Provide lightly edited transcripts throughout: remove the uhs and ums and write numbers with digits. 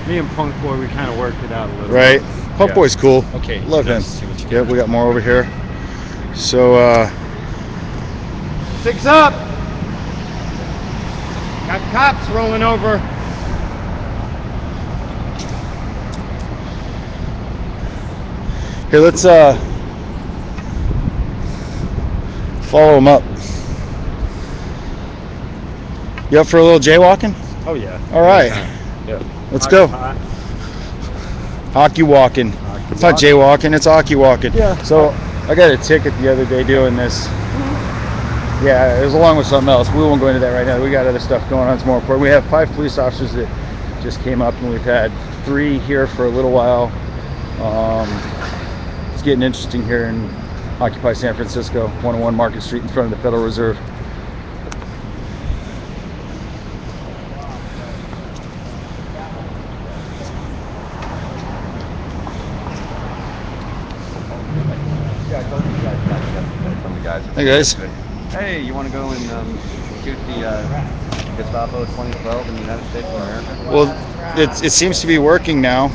Me and Punk Boy, we kind of worked it out a little Right. bit. Punk Yeah. Boy's cool. Okay. Love him. let's see what you Yep, got. we got more over here. So, 6 up. Got cops rolling over. here, let's follow him up. You up for a little jaywalking? Oh yeah. All right. Yeah. Let's go. Hockey walking. It's not jaywalking, it's hockey walking. Yeah. So I got a ticket the other day doing this. Yeah, it was along with something else. We won't go into that right now. We got other stuff going on. It's more important. We have 5 police officers that just came up, and we've had 3 here for a little while. It's getting interesting here in Occupy San Francisco, 101 Market Street in front of the Federal Reserve. Hey guys. Hey, you want to go and shoot the Gestapo 2012 in the United States of America? Well, it seems to be working now.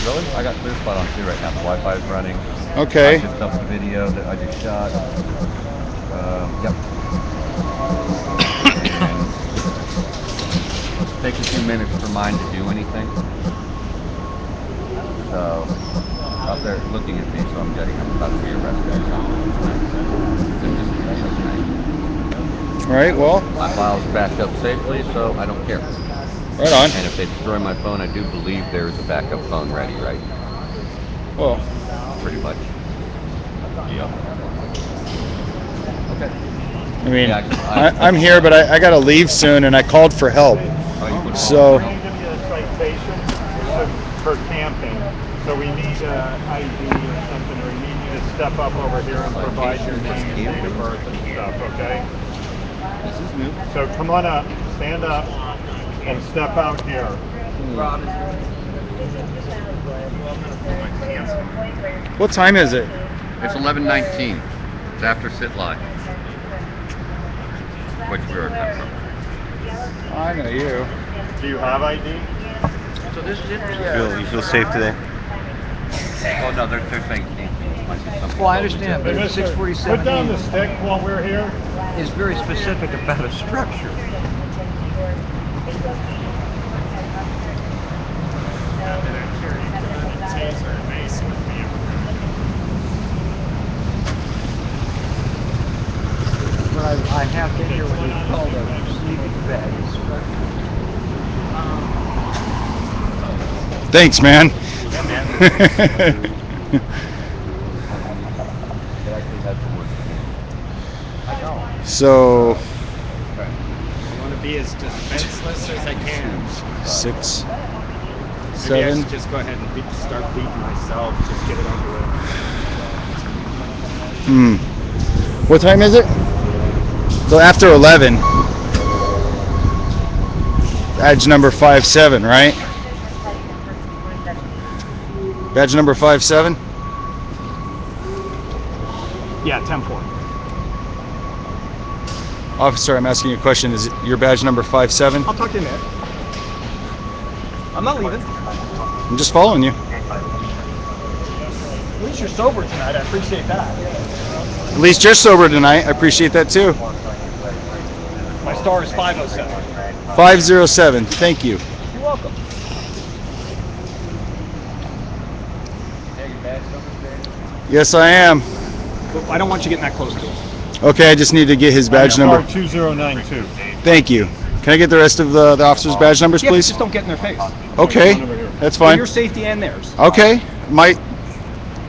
Really? I got clear spot on 2 right now. The Wi-Fi is running. Okay. I just upped the video that I just shot. Yep. And takes a few minutes for mine to do anything. So, out there looking at me, so I'm getting I'm about to be arrested. All right, well. My file's backed up safely, so I don't care. Right on. And if they destroy my phone, I do believe there's a backup phone ready, right? Well. Pretty much. Yeah. Okay. I mean, Yeah, I'm here, but I got to leave soon, and I called for help. So. We're going to give you a citation for camping. So we need ID or something, or we need you to step up over here and provide your name and date of birth and stuff, okay? This is new. So come on up, stand up, and step out here. Rob What time is it? It's 11:19. It's after sit live. Which we are coming from. I know you. Do you have ID? So this is it? You feel safe today? Oh no, they're saying camping. Might be something Well, I totally understand, Hey, but mister, 647 put down the stick while we're here. is very specific about a structure. But I have been here when it's called a sleeping bag structure. Thanks, man. It actually has the word. I know. So, I want to be as defenseless as I can. 6, Maybe I 7. should just go ahead and start beating myself. Just get it over with. What time is it? So after 11. Badge number 57, right? Badge number 57? Yeah, 10-4. Officer, I'm asking you a question. Is it your badge number 57? I'll talk to you in a minute. I'm not leaving. I'm just following you. At least you're sober tonight. I appreciate that. At least you're sober tonight. I appreciate that too. My star is 507. 507. Thank you. You're welcome. Yes, I am. But I don't want you getting that close to him. Okay, I just need to get his badge number. 2092. Thank you. Can I get the rest of the officers' badge numbers, Yeah, please? just don't get in their face. Okay, that's For fine. your safety and theirs. Okay, my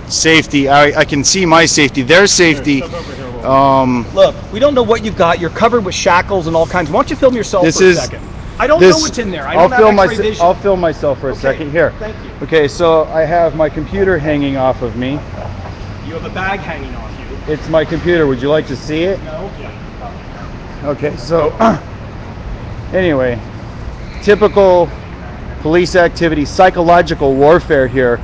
safety. I can see my safety. Their safety. Look, we don't know what you've got. You're covered with shackles and all kinds. Why don't you film yourself This for a is- second? I don't know what's in there. I I'll don't film have X-ray vision. I'll film myself for a Okay, second here. thank you. Okay, so I have my computer hanging off of me. You have a bag hanging off you. It's my computer. Would you like to see it? No? Yeah. Okay, so anyway, typical police activity, psychological warfare here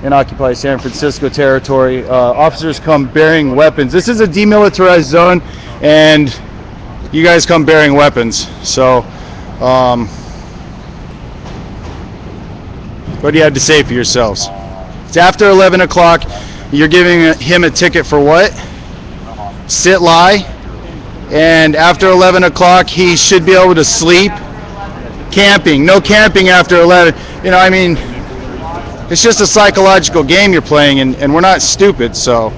in Occupy San Francisco territory. Officers come bearing weapons. This is a demilitarized zone, and you guys come bearing weapons. So What do you have to say for yourselves? It's after 11 o'clock. You're giving him a ticket for what? Sit lie. And after 11 o'clock, he should be able to sleep. Camping. No camping after 11. You know, I mean, it's just a psychological game you're playing, and we're not stupid, so.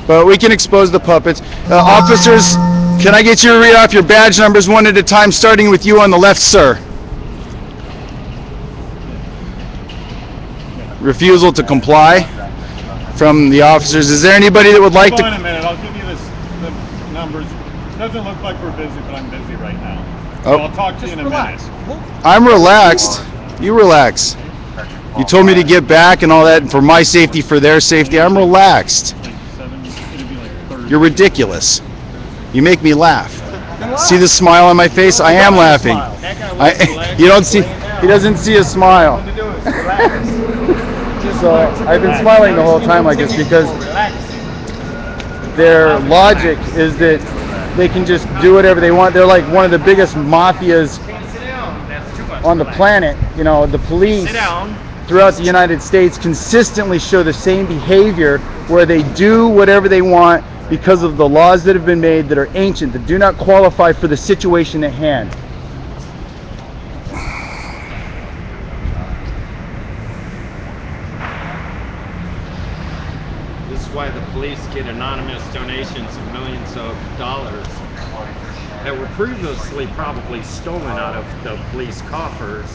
But we can expose the puppets. Officers, can I get you to read off your badge numbers one at a time, starting with you on the left, sir? Refusal to comply from the officers. Is there anybody that would like to? Hold on a minute, I'll give you the numbers. It doesn't look like we're busy, but I'm busy right now. So Oh. I'll talk to you in a minute. I'm relaxed. You relax. You told me to get back and all that, and for my safety, for their safety, I'm relaxed. You're ridiculous. You make me laugh. See the smile on my face? I am laughing. You don't see. He doesn't see a smile. So I've been smiling the whole time like this because their logic is that they can just do whatever they want. They're like one of the biggest mafias on the planet. You know, the police throughout the United States consistently show the same behavior where they do whatever they want because of the laws that have been made that are ancient, that do not qualify for the situation at hand. This is why the police get anonymous donations of millions of dollars that were previously probably stolen out of the police coffers,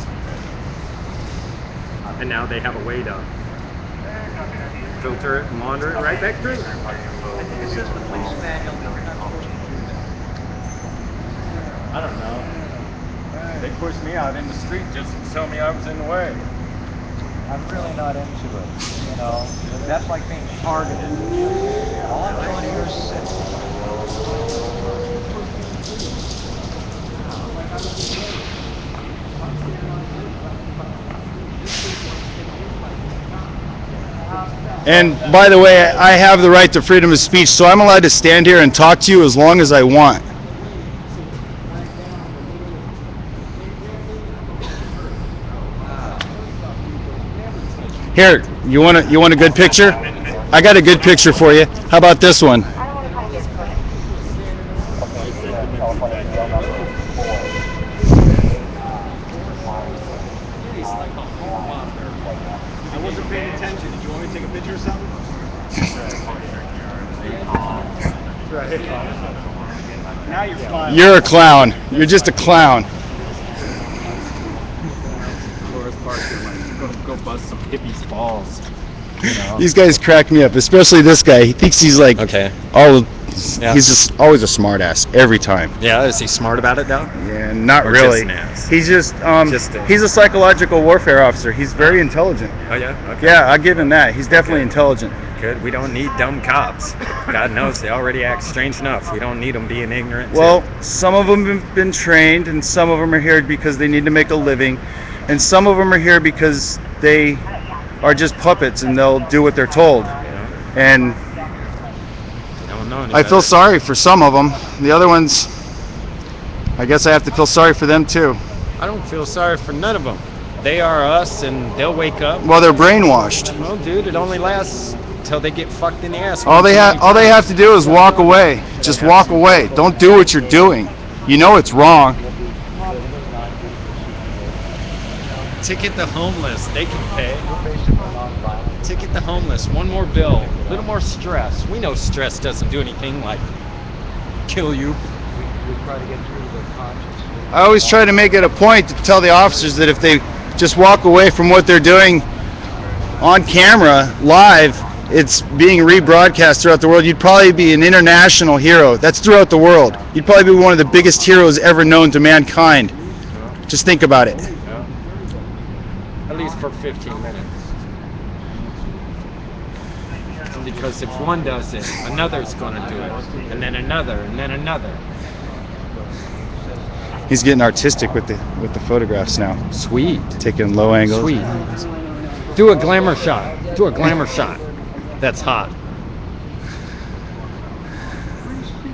and now they have a way to filter it and launder it right back through. I don't know. They pushed me out in the street just to tell me I was in the way. I'm really not into it, you know. That's like being targeted. All I'm doing here is sitting. And by the way, I have the right to freedom of speech, so I'm allowed to stand here and talk to you as long as I want. Here, you want a good picture? I got a good picture for you. How about this one? I wasn't paying attention. Did you want me to take a picture or something? Now you're smiling. You're a clown. You're just a clown. Go bust some hippies' balls. These guys crack me up, especially this guy. He thinks he's like Yeah. he's just always a smart ass every time. Yeah, is he smart about it though? Yeah, not Or really. just an ass? He's just Just a- he's a psychological warfare officer. He's very intelligent. Oh yeah? Okay. Yeah, I'll give him that. He's definitely intelligent. Good. We don't need dumb cops. God knows they already act strange enough. We don't need them being ignorant. Well, some of them have been trained, and some of them are here because they need to make a living, and some of them are here because they are just puppets and they'll do what they're told. And I feel sorry for some of them. The other ones, I guess I have to feel sorry for them too. I don't feel sorry for none of them. They are us, and they'll wake up. Well, they're brainwashed. Well, dude, it only lasts till they get fucked in the ass. All they have to do is walk away. Just walk away. Don't do what you're doing. You know it's wrong. Ticket the homeless. They can pay. Ticket the homeless. One more bill. A little more stress. We know stress doesn't do anything like kill you. We try to get through the conscience. I always try to make it a point to tell the officers that if they just walk away from what they're doing on camera, live, it's being rebroadcast throughout the world. You'd probably be an international hero. That's throughout the world. You'd probably be one of the biggest heroes ever known to mankind. Just think about it. At least for 15 minutes. Because if one does it, another's going to do it. And then another, and then another. He's getting artistic with the photographs now. Sweet. Taking low angles. Sweet. Do a glamour shot. Do a glamour shot. That's hot.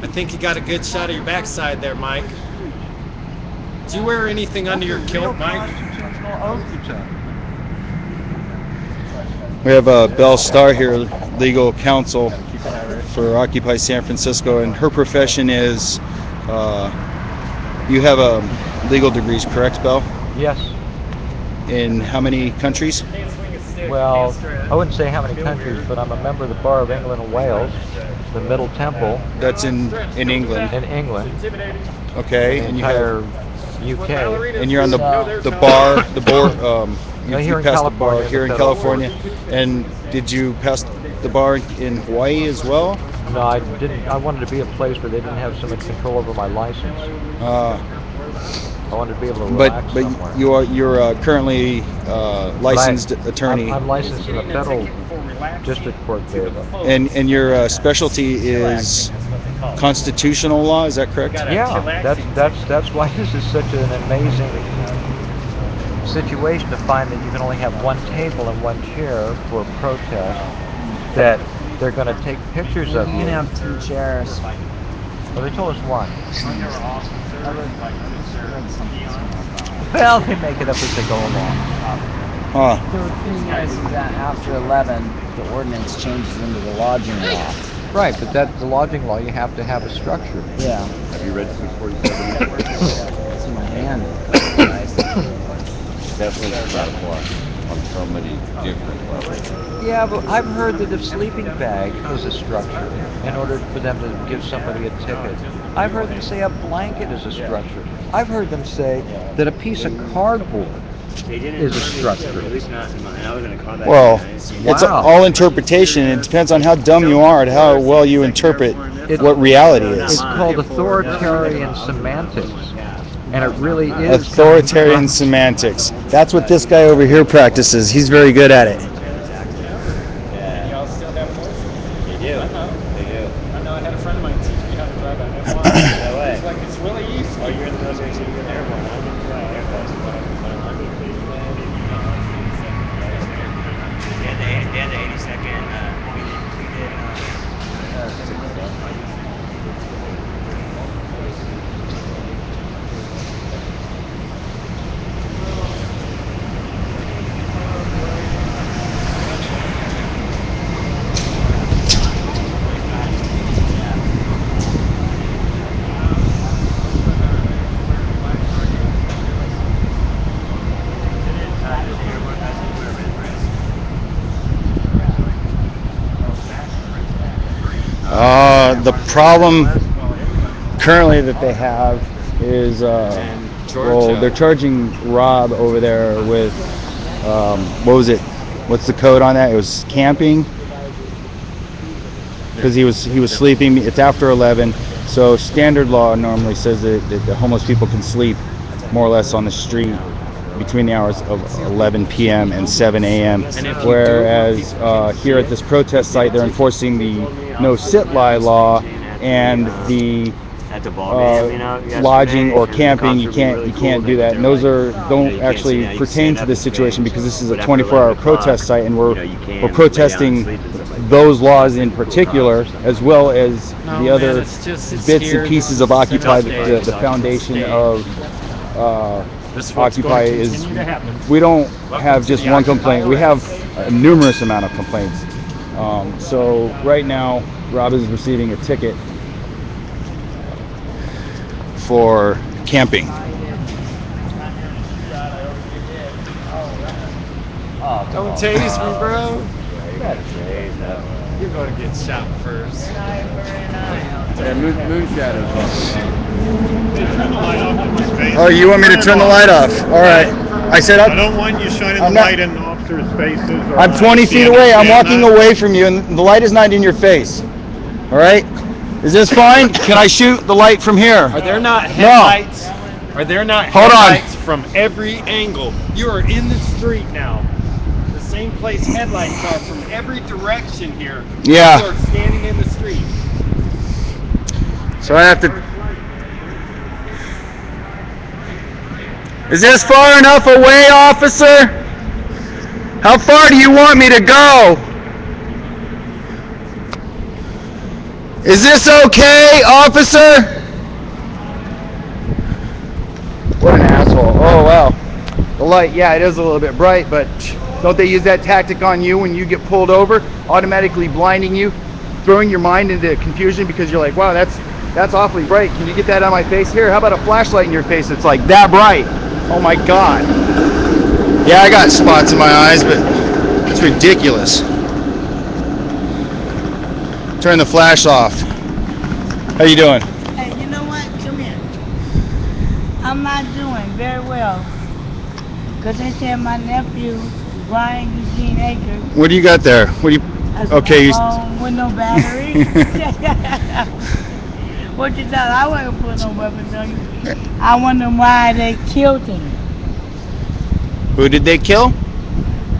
I think you got a good shot of your backside there, Mike. Do you wear anything under your kilt, Mike? Constitutional oath you took. We have Belle Starr here, legal counsel for Occupy San Francisco, and her profession is, you have legal degrees, correct, Belle? Yes. In how many countries? Well, I wouldn't say how many countries, but I'm a member of the Bar of England and Wales, the Middle Temple That's in England. in England, Okay, the and you have, entire UK. and you're on the bar, the board. You Here in passed the bar California, here in the federal California, and did you pass the bar in Hawaii as well? No, I didn't. I wanted to be a place where they didn't have so much control over my license. I wanted to be able to relax somewhere. You're currently licensed attorney, I'm licensed in the federal district court there. and your specialty is constitutional law. Is that correct? Yeah, that's why this is such an amazing situation to find that you can only have one table and one chair for a protest. That they're going to take pictures of you. You can have 2 chairs. Well, they told us one. Well, they make it up as they go along. The thing is that after 11, the ordinance changes into the lodging law. Right, but that's the lodging law. You have to have a structure. Yeah. Have you read 647? It's in my hand. Definitely does not apply on so many different levels. Yeah, but I've heard that a sleeping bag is a structure in order for them to give somebody a ticket. I've heard them say a blanket is a structure. I've heard them say that a piece of cardboard is a structure. At least not in mine. I was in a combat. Well, guys. it's Wow. all interpretation. It depends on how dumb you are and how well you interpret what reality It's is. called authoritarian semantics, and it really is Authoritarian semantics. That's what this guy over here practices. He's very good at it. Y'all still have horses? They do. They do. I know. I had a friend of mine teach me how to drive an F1. No way. It's like it's really easy. Oh, you're in the military, so you're an airborne. I'm in the Air Force, but I'm they had the 82nd. We did. The problem currently that they have is, well, they're charging Robb over there with, what was it? What's the code on that? It was camping, because he was sleeping. It's after 11, so standard law normally says that the homeless people can sleep more or less on the street between the hours of 11 p.m. and 7 a.m. Whereas here at this protest site, they're enforcing the no sit lie law and the At the ball game, you know, lodging or and the camping. cops You are can't really you can't cool do that. And those they're don't you can't actually see now, you pertain stand to up this and situation, face, because this is a but after 24-hour 11 o'clock, protest site, and we're you can't we're lay down and protesting sleep and stuff like those laws in particular, as well as the other it's bits and pieces of Occupy. The foundation of This is what's Occupy going to is, continue to happen. we don't have just one complaint. We have a numerous amount of complaints. So right now, Robb is receiving a ticket for camping. Don't tase me, bro. You're going to get shot first. Yeah, moon shadows. Turn the light off in his face. Oh, you want me to turn the light off? All right. I said I don't want you shining the I'm not- light in officers' faces. Or I'm 20 feet away. I'm walking away from you, and the light is not in your face. All right? Is this fine? Can I shoot the light from here? Are there not headlights? Are there not Hold on. headlights from every angle? You are in the street now. The same place headlights are from every direction here. Yeah. You are standing in the street. So I have to... Is this far enough away, officer? How far do you want me to go? Is this okay, officer? What an Beautiful. Oh wow. The light, yeah, it is a little bit bright, but don't they use that tactic on you when you get pulled over, automatically blinding you, throwing your mind into confusion because you're like, wow, that's awfully bright. Can you get that on my face? Here, how about a flashlight in your face that's like that bright? Oh my God. Yeah, I got spots in my eyes, but it's ridiculous. Turn the flash off. How you doing? Hey, you know what? Come here. I'm not doing very well. Because they said my nephew, Brian Eugene Akers, What do you got there? What do you? has Okay. a phone with no battery. What you thought? I wasn't putting no weapons on you. I wonder why they killed him. Who did they kill?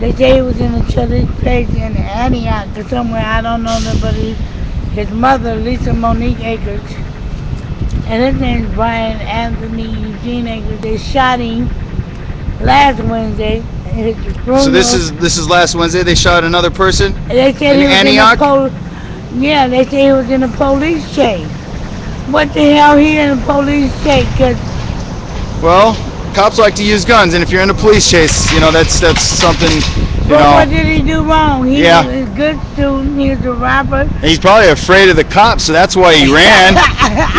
They say he was in a church place in Antioch or somewhere. I don't know that, but his mother, Lisa Monique Akers, and his name's Brian Anthony Eugene Akers. They shot him last Wednesday. His funeral. So this is last Wednesday. They shot another person They said in he was Antioch. Yeah, they said he was in a police chase. What the hell he in a police chase? 'Cause Well, cops like to use guns, and if you're in a police chase, you know that's something. You but know. what did he do wrong? He Yeah. was a good student. He was a rapper. And he's probably afraid of the cops, so that's why he ran.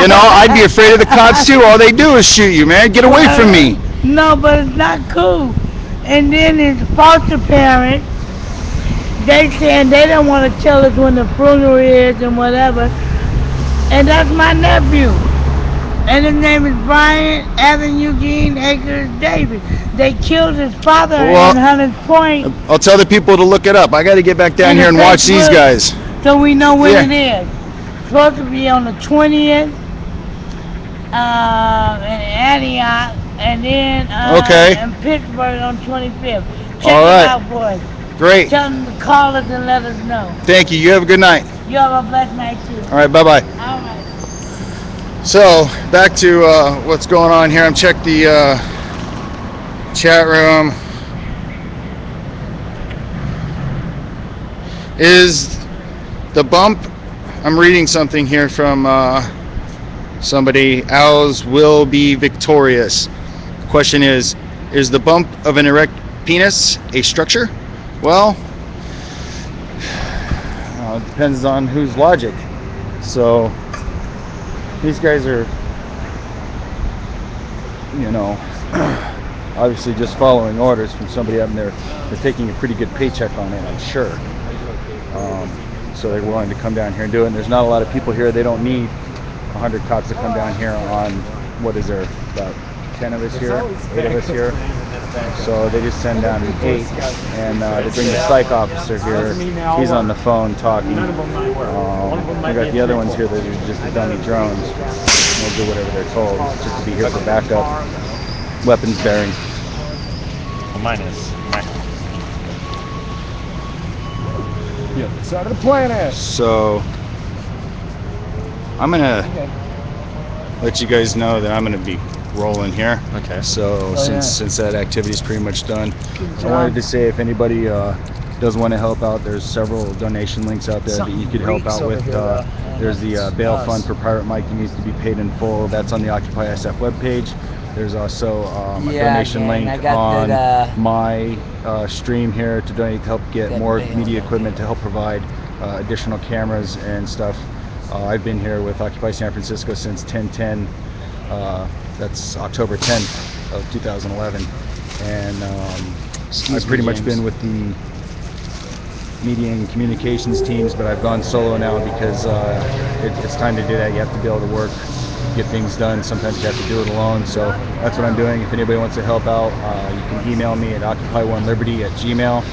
You know, I'd be afraid of the cops too. All they do is shoot you, man. Get away from me. No, but it's not cool. And then his foster parents, they said they don't want to tell us when the funeral is and whatever. And that's my nephew. And his name is Brian Evan Eugene Akers Davis. They killed his father in Hunters Point. I'll tell the people to look it up. I got to get back down here and watch these guys. So we know when it is. It's supposed to be on the 20th in Antioch, and then in Pittsburgh on 25th. Check All right. it out, boys. Great. Tell them to call us and let us know. Thank you. You have a good night. You have a blessed night too. All right. Bye-bye. All right. So back to what's going on here. I'm checking the chat room. Is the bump? I'm reading something here from somebody. Owls will be victorious. The question is the bump of an erect penis a structure? Well, it depends on whose logic. So these guys are, you know, obviously just following orders from somebody up there. They're taking a pretty good paycheck on it, I'm sure. So they're willing to come down here and do it. And there's not a lot of people here. They don't need 100 cops to come down here on, what is there, about 10 of us here, 8 of us here. So they just send down 8, and they bring the psych officer here. He's on the phone talking. We got the other ones here that are just the dummy drones. They'll do whatever they're told, just to be here for backup, weapons bearing. Well, mine is. Yeah, side of the planet. So I'm gonna let you guys know that I'm gonna be rolling here. Okay. So since that activity is pretty much done, I wanted to say if anybody does want to help out, there's several donation links out there that you could help out with. There's the bail fund for Pirate Mike. He needs to be paid in full. That's on the OccupySF webpage. There's also a donation link on my stream here to donate to help get more media equipment to help provide additional cameras and stuff. I've been here with Occupy San Francisco since 10/10. That's October 10th of 2011, and I've pretty much been with the media and communications teams, but I've gone solo now because it's time to do that. You have to be able to work, get things done. Sometimes you have to do it alone, so that's what I'm doing. If anybody wants to help out, you can email me at occupy1liberty@gmail,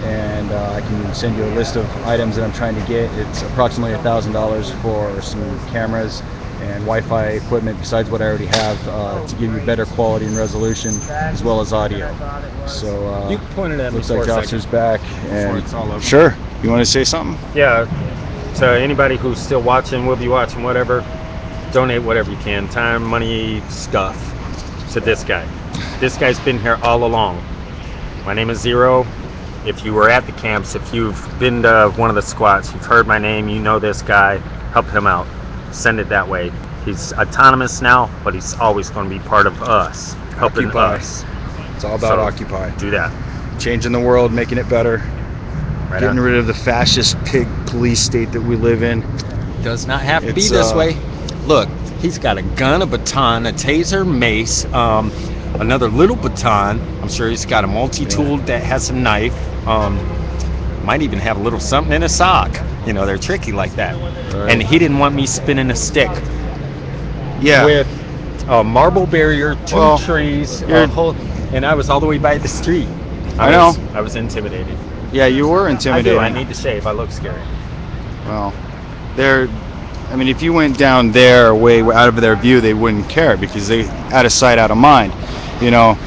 and I can send you a list of items that I'm trying to get. It's approximately $1,000 for some cameras and Wi-Fi equipment besides what I already have to give you better quality and resolution as well as audio. So You pointed at me looks for like a the officer's back, and it's all over. sure, you want to say something? Yeah. So anybody who's still watching, will be watching, whatever, donate whatever you can, time, money, stuff, to this guy. This guy's been here all along. My name is Zero. If you were at the camps, if you've been to one of the squats, you've heard my name, you know this guy, help him out. Send it that way. He's autonomous now, but he's always going to be part of us, helping Occupy. us. It's all about So, Occupy. Do that. Changing the world, making it better, Right getting on. rid of the fascist pig police state that we live in. Does not have to be It's, this way. Look, he's got a gun, a baton, a taser, mace, another little baton. I'm sure he's got a multi-tool that has a knife. Might even have a little something in a sock. You know, they're tricky like that. Right. And he didn't want me spinning a stick Yeah. with a marble barrier, two Well, trees, you're- a whole, and I was all the way by the street. I know. I was intimidated. Yeah, you were I intimidating. do. I need to shave. I look scary. Well, I mean, if you went down there, way out of their view, they wouldn't care because they out of sight, out of mind, you know.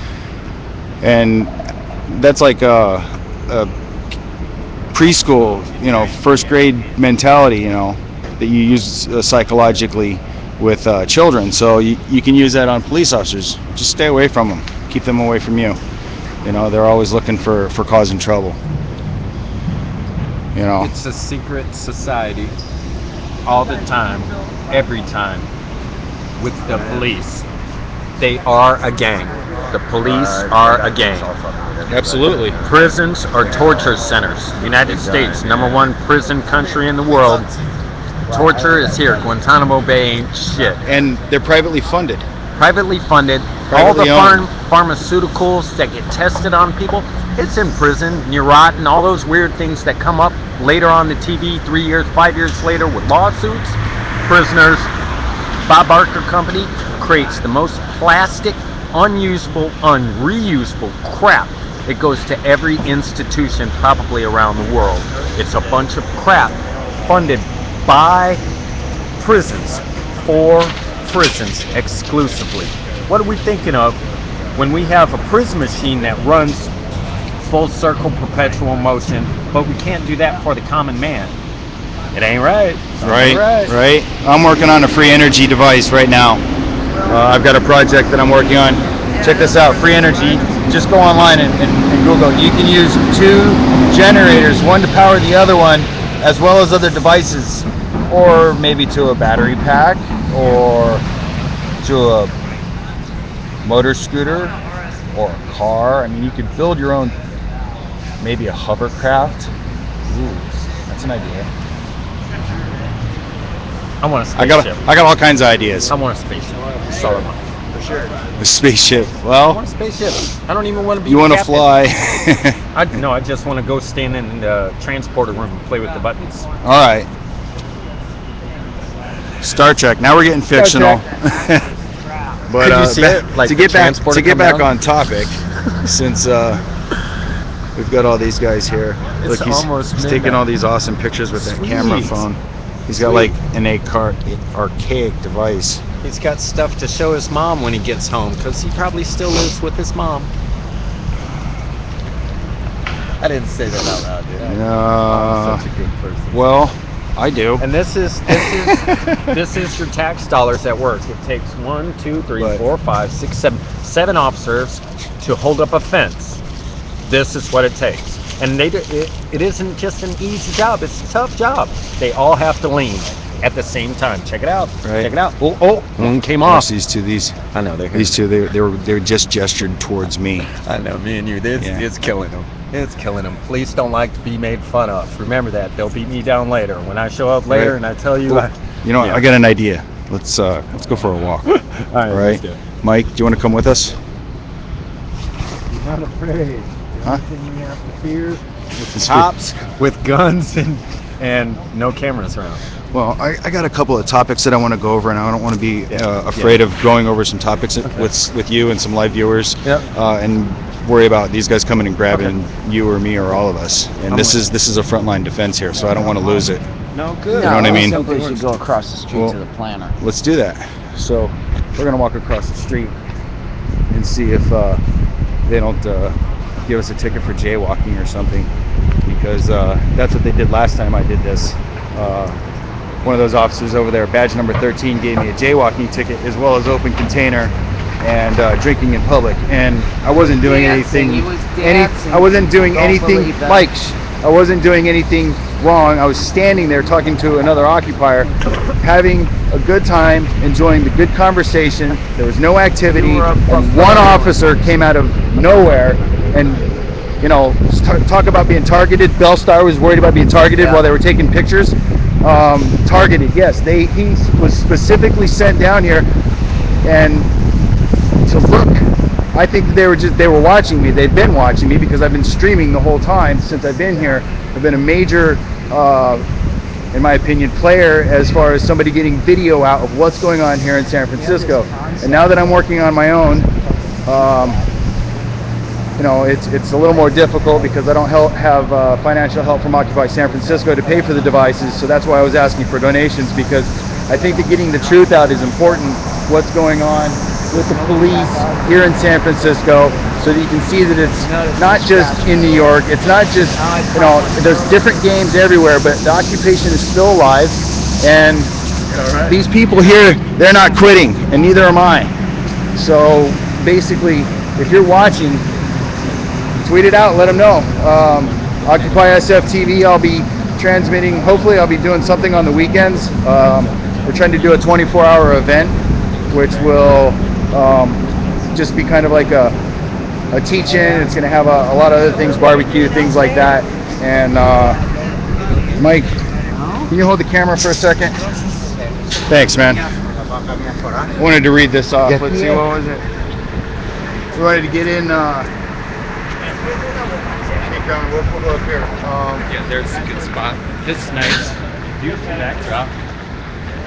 And that's like a preschool, you know, first grade mentality, you know, that you use psychologically with children. So you can use that on police officers. Just stay away from them. Keep them away from you. You know, they're always looking for causing trouble. You know. It's a secret society all the time, every time, with the police. They are a gang. The police are a gang. Absolutely. Prisons are torture centers. United States, #1 prison country in the world. Torture is here. Guantanamo Bay ain't shit. And they're privately funded. Privately funded. All the Privately owned. pharmaceuticals that get tested on people, it's in prison. Neurotin, all those weird things that come up later on the TV 3 years, 5 years later with lawsuits. Prisoners. Bob Barker Company creates the most plastic, unusable, unreusable crap. It goes to every institution probably around the world. It's a bunch of crap funded by prisons, for prisons exclusively. What are we thinking of when we have a prison machine that runs full circle, perpetual motion, but we can't do that for the common man? It ain't right. Right. I'm working on a free energy device right now. I've got a project that I'm working on. Check this out, free energy. Just go online and Google. You can use 2 generators, one to power the other one, as well as other devices, or maybe to a battery pack, or to a motor scooter, or a car. I mean, you could build your own, maybe a hovercraft. Ooh, that's an idea. I want a I got spaceship. all kinds of ideas. I want a spaceship. That's all I want. A spaceship. I Well, want a spaceship. I don't even want to be you want to captain. fly. I just want to go stand in the transporter room and play with the buttons. All right. Star Trek. Now we're getting fictional. But Could you see it? Like to the get back transporter come down? on topic, since we've got all these guys here. It's Look, he's almost taking midnight. all these awesome pictures with that Sweet. camera phone. He's got Sweet. like an archaic device. He's got stuff to show his mom when he gets home, because he probably still lives with his mom. I didn't say that out loud, dude. I'm such a good person. Well, I do. And this is this is your tax dollars at work. It takes 1, 2, 3, Right. 4, 5, 6, 7 officers to hold up a fence. This is what it takes. And it isn't just an easy job, it's a tough job. They all have to lean at the same time. Check it out. Right. Check it out. Oh, one came Watch off. these two. I know they're These two. They just gestured towards me. I know, me and you. Yeah. It's killing them. It's killing them. Police don't like to be made fun of. Remember that. They'll beat me down later. When I show up later Right. and I tell you, Well, you know, yeah. I got an idea. Let's go for a walk. all right, All right, Mike, do you want to come with us? Not afraid. Huh? Anything we have to fear. Let's do- Cops with guns and no cameras around. Well, I got a couple of topics that I want to go over, and I don't want to be afraid of going over some topics with you and some live viewers, Yep. and worry about these guys coming and grabbing you or me or all of us. And this is a frontline defense here, so I don't want to lose it. No good. You know what I mean? Simply should go across the street Well- to the planner. Let's do that. So we're gonna walk across the street and see if they don't give us a ticket for jaywalking or something, because that's what they did last time I did this. One of those officers over there, badge number 13, gave me a jaywalking ticket as well as open container and drinking in public, and I wasn't doing Dancing, anything. he was dancing. I wasn't doing Don't anything believe that. like. I wasn't doing anything wrong. I was standing there talking to another occupier, having a good time, enjoying the good conversation. There was no activity, and one officer came out of nowhere and, you know, talk about being targeted. Bellstar was worried about being targeted while they were taking pictures. Targeted, yes. He was specifically sent down here and to look. I think they were watching me. They've been watching me because I've been streaming the whole time since I've been here. I've been a major, in my opinion, player as far as somebody getting video out of what's going on here in San Francisco. And now that I'm working on my own, you know, it's a little more difficult because I don't have financial help from Occupy San Francisco to pay for the devices. So that's why I was asking for donations, because I think that getting the truth out is important. What's going on with the police here in San Francisco, so that you can see that it's not just in New York, it's not just, you know, there's different games everywhere, but the occupation is still alive, and these people here, they're not quitting, and neither am I. So basically, if you're watching, tweet it out, let them know. OccupySFTV, I'll be transmitting, hopefully I'll be doing something on the weekends. We're trying to do a 24-hour event, which will just be kind of like a teach-in. It's going to have a lot of other things, barbecue, things like that. And Mike, can you hold the camera for a second? Thanks, man. I wanted to read this off. Let's see, what was it? We wanted to get in. Keep going. We'll go up here. Yeah, there's a good spot. This is nice. Beautiful backdrop.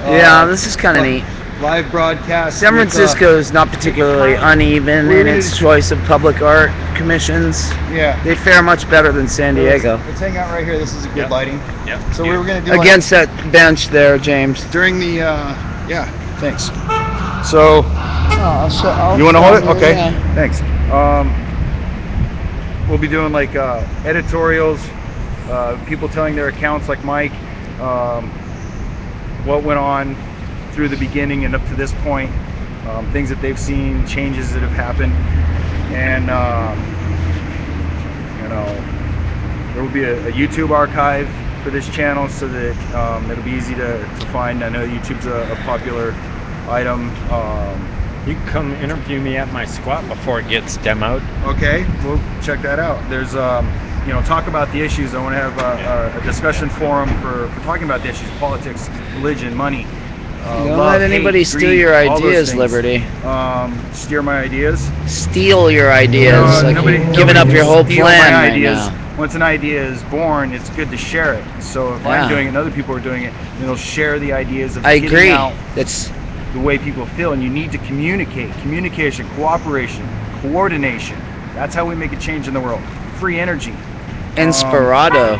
Yeah, this is kind of neat. Live broadcast. San Francisco is not particularly uneven in its choice of public art commissions. Yeah. They fare much better than San Diego. Let's hang out right here. This is a good lighting. Yeah. So we were going to do Against that bench there, James. during the yeah, thanks. So I'll you want to hold it? Okay. Yeah. Thanks. We'll be doing like editorials, people telling their accounts, like Mike, what went on through the beginning and up to this point, things that they've seen, changes that have happened, and you know, there will be a YouTube archive for this channel, so that it'll be easy to find. I know YouTube's a popular item. You can come interview me at my squat before it gets demoed. Okay, we'll check that out. There's you know, talk about the issues. I want to have a discussion forum for talking about the issues: politics, religion, money. Don't love, let anybody hate, steal greed, your all those ideas, things. Liberty. Steer my ideas. Steal your ideas. Like Nobody- you're giving nobody up your whole steal plan my right ideas. now. Once an idea is born, it's good to share it. So if I'm Yeah. doing it and other people are doing it, then they'll share the ideas of I getting agree. out That's the way people feel. And you need to communicate. Communication, cooperation, coordination. That's how we make a change in the world. Free energy. Inspirado.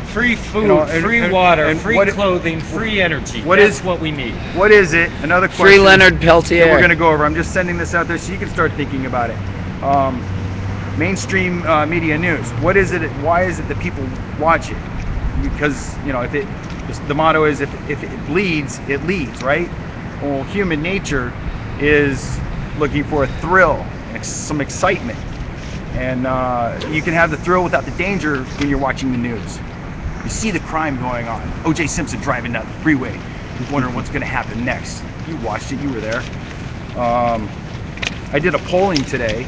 Free food, You know, and- free and- water, and free what- clothing, free energy. what That's is- what we need. What is it? Another question. Free Leonard that we're Peltier. going to go over. I'm just sending this out there so you can start thinking about it. Mainstream media news. What is it? Why is it that people watch it? Because, you know, if it, the motto is if it bleeds, it leads, right? Well, human nature is looking for a thrill, some excitement, and you can have the thrill without the danger when you're watching the news. You see the crime going on. O.J. Simpson driving down the freeway. You're wondering what's going to happen next. You watched it. You were there. I did a polling today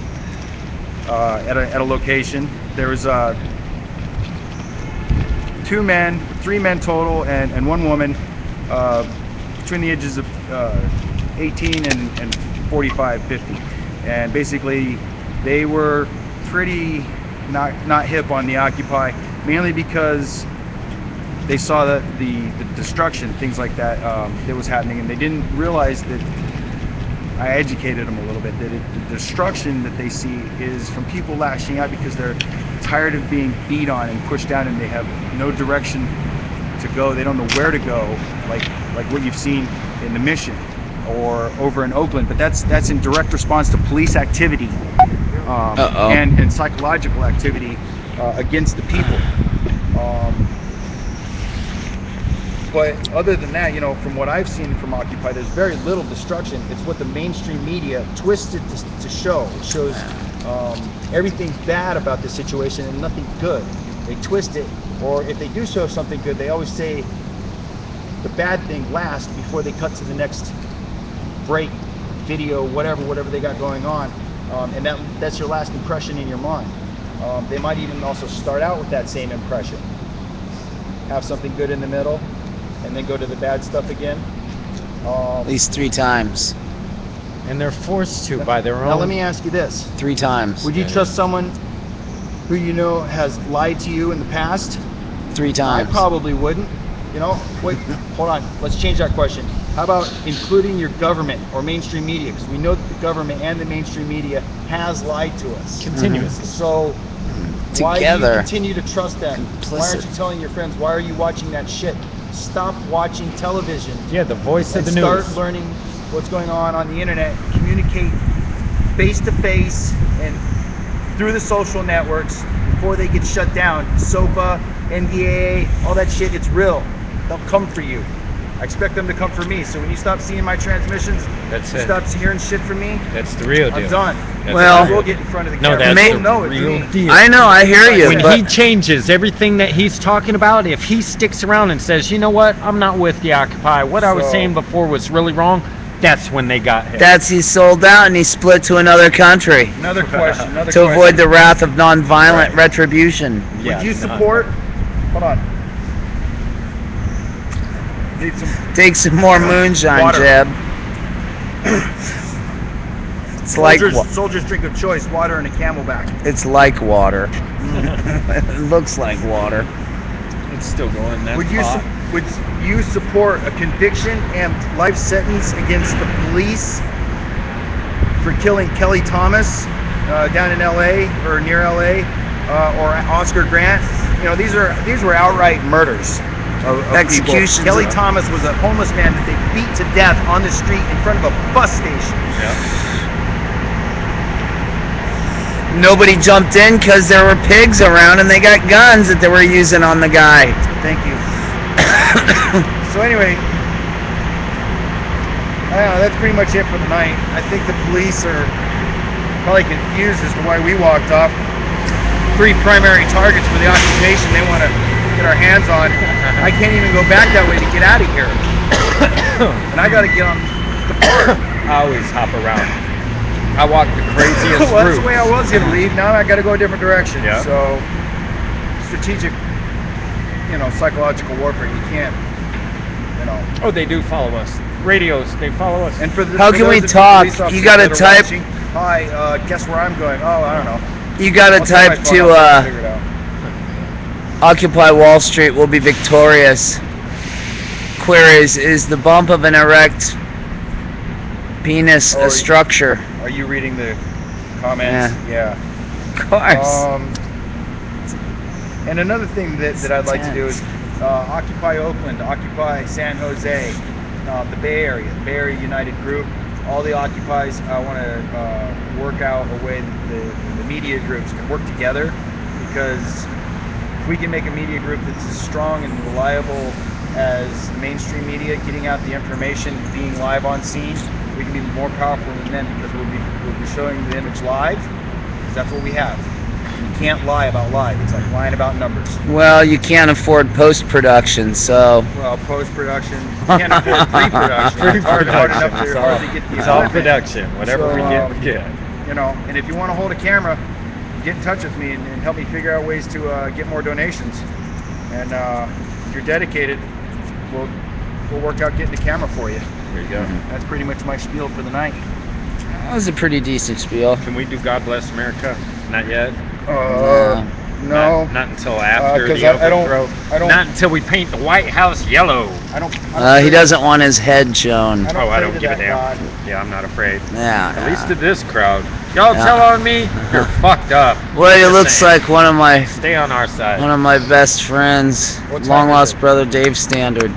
at a location. There was 3 men total, and 1 woman between the ages of 18 and 45, 50. And basically, they were pretty not hip on the Occupy, mainly because they saw that the destruction, things like that, that was happening, and they didn't realize that I educated them a little bit, that the destruction that they see is from people lashing out because they're tired of being beat on and pushed down, and they have no direction to go. They don't know where to go, like what you've seen in the Mission or over in Oakland. But that's in direct response to police activity and psychological activity against the people. But other than that, you know, from what I've seen from Occupy, there's very little destruction. It's what the mainstream media twisted to show. It shows everything bad about the situation and nothing good. They twist it, or if they do show something good, they always say the bad thing last before they cut to the next break, video, whatever they got going on, and that's your last impression in your mind. They might even also start out with that same impression, have something good in the middle, and then go to the bad stuff again. At least 3 times. And they're forced to by their own. Now let me ask you this: 3 times. would you trust someone who you know has lied to you in the past? 3 times. I probably wouldn't. You know, wait, hold on. Let's change that question. How about including your government or mainstream media? Because we know that the government and the mainstream media has lied to us Continuously. So why do you Together. continue to trust them? Why aren't you telling your friends? Why are you watching that shit? Stop watching television. Yeah, the voice of And the start news. learning what's going on the internet. Communicate face to face and through the social networks before they get shut down. SOPA, NDAA, all that shit, it's real. They'll come for you. I expect them to come for me. So when you stop seeing my transmissions, That's you it. stop hearing shit from me, That's the real deal. I'm done. That's Well- the real We'll deal. get in front of the No, camera. that's You'll the know it's real me. deal. I know, I hear you, When but he changes everything that he's talking about, if he sticks around and says, you know what, I'm not with the Occupy, what I was So- saying before was really wrong, that's when they got hit. that's he sold out and he split to another country Another question. Another to question. avoid the wrath of nonviolent Right. retribution. Yeah, Would you no. support? Hold on. Need some. Take some more moonshine, Water. Jeb. It's like Soldier's drink of choice: water and a Camelback. it's like water. It looks like water. It's still going. That's Would you hot. would you support a conviction and life sentence against the police for killing Kelly Thomas down in L.A. or near L.A. Or Oscar Grant? You know, these were outright murders of Executions people. Kelly of- Thomas was a homeless man that they beat to death on the street in front of a bus station. Nobody jumped in because there were pigs around and they got guns that they were using on the guy. Thank you. So anyway, I don't know, that's pretty much it for the night. I think the police are probably confused as to why we walked off. 3 primary targets for the occupation they want to get our hands on. I can't even go back that way to get out of here. And I got to get on the board. I always hop around. I walk the craziest Well, that's routes. the way I was going to leave. Now I got to go a different direction. Yeah. So strategic, psychological warfare. You can't, Oh, they do follow us. Radios, they follow us. And for the, How for can we those of talk? police officers You gotta that are type- watching, hi, guess where I'm going? Oh, I don't know. You gotta I'll set my type phone to up and figure it out. Occupy Wall Street will be victorious. Queries, is the bump of an erect penis Oh, a structure? Are you reading the comments? Yeah. Of course. And another thing that I'd like to do is Occupy Oakland, Occupy San Jose, the Bay Area United Group, all the Occupies. I want to work out a way that the media groups can work together, because if we can make a media group that's as strong and reliable as the mainstream media, getting out the information, being live on scene, we can be more powerful than them, because we'll be showing the image live, because that's what we have. You can't lie about live. It's like lying about numbers. Well, you can't afford post-production, so Well, post-production, you can't afford pre-production. It's hard enough to hardly get the It's all equipment. production. Whatever So, we get, we get. And if you want to hold a camera, get in touch with me and help me figure out ways to get more donations. And if you're dedicated, we'll work out getting the camera for you. There you go. That's pretty much my spiel for the night. that was a pretty decent spiel. Can we do God Bless America? Not yet. No. Not until after 'cause the I don't- overthrow. I don't- Not until we paint the White House yellow. I don't. He doesn't want his head shown. I Oh, I pray don't to give a that damn. God. Yeah, I'm not afraid. Yeah. At least to this crowd. Y'all Yeah. tell on me, you're fucked up. Well, he Just looks saying. like one of my Stay on our side. best friends, What time long is lost it? brother Dave Standard.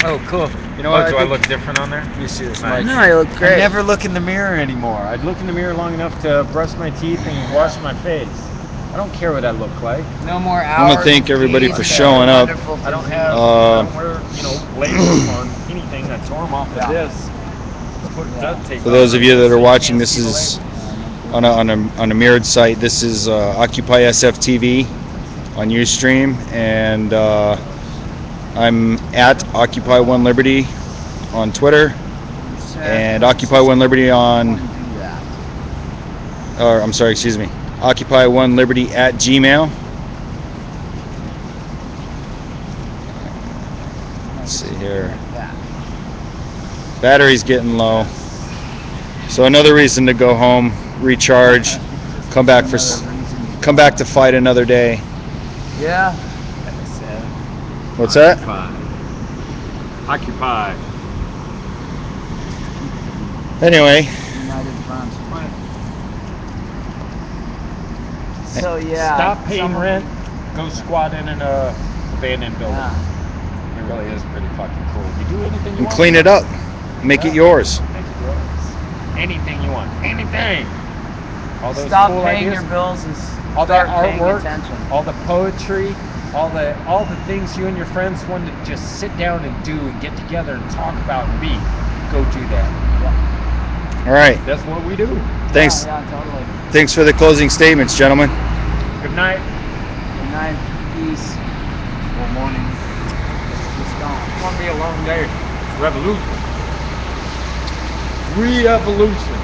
Oh, cool. You know Oh, what? do I look different on there? Let me see this. Nice. No, you look I great. never look in the mirror anymore. I'd look in the mirror long enough to brush my teeth and wash my face. I don't care what I look like. No more I'm gonna hours. thank everybody for These showing are up. wonderful I don't for me. have, I don't wear, labels on anything. I tore them off of this. Put duct tape For on those it of you so that are you watching, can't this see the is label. on a mirrored site. This is OccupySFTV on Ustream, and I'm at Occupy One Liberty on Twitter and Occupy One Liberty on, or I'm sorry, excuse me, Occupy One Liberty at Gmail. Let's see here. Battery's getting low. So another reason to go home, recharge, come back to fight another day. Yeah. What's that? Occupy. Anyway, United Front. So yeah. Stop paying some of rent. them- Go squat in an abandoned building. Yeah. It really is pretty fucking cool. You do anything you and want. clean it up. Make it yours. Make it yours. Anything you want. Anything. All those Stop cool paying ideas. your bills and All that start paying artwork, attention. all the poetry, all the things you and your friends want to just sit down and do and get together and talk about and be. Go do that. All right. That's what we do. Thanks. Yeah, totally. Thanks for the closing statements, gentlemen. Good night. Good night. Peace. Good morning. It's gone. It's gonna be a long day. Revolution. Re-evolution.